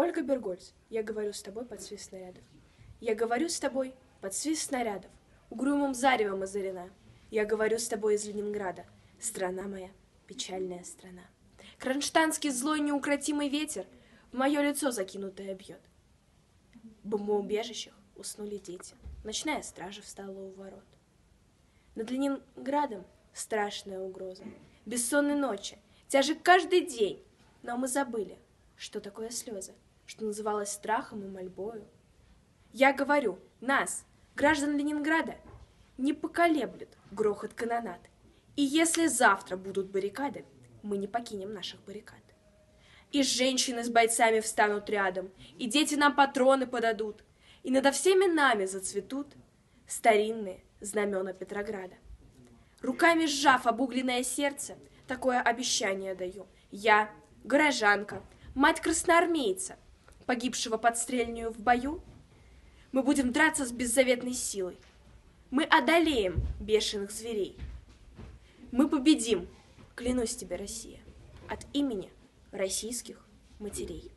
Ольга Бергольц, я говорю с тобой под свист снарядов. Я говорю с тобой под свист снарядов, угрюмым заревом озарена. Я говорю с тобой из Ленинграда, страна моя, печальная страна. Кронштадтский злой неукротимый ветер в мое лицо закинутое бьет. В бомбоубежищах уснули дети, ночная стража встала у ворот. Над Ленинградом страшная угроза, бессонной ночи, тяжек каждый день. Но мы забыли, что такое слезы, что называлось страхом и мольбою. Я говорю, нас, граждан Ленинграда, не поколеблет грохот канонад. И если завтра будут баррикады, мы не покинем наших баррикад. И женщины с бойцами встанут рядом, и дети нам патроны подадут, и над всеми нами зацветут старинные знамена Петрограда. Руками сжав обугленное сердце, такое обещание даю. Я, горожанка, мать красноармейца, погибшего под стрельнею в бою, мы будем драться с беззаветной силой. Мы одолеем бешеных зверей. Мы победим, клянусь тебе, Россия, от имени российских матерей.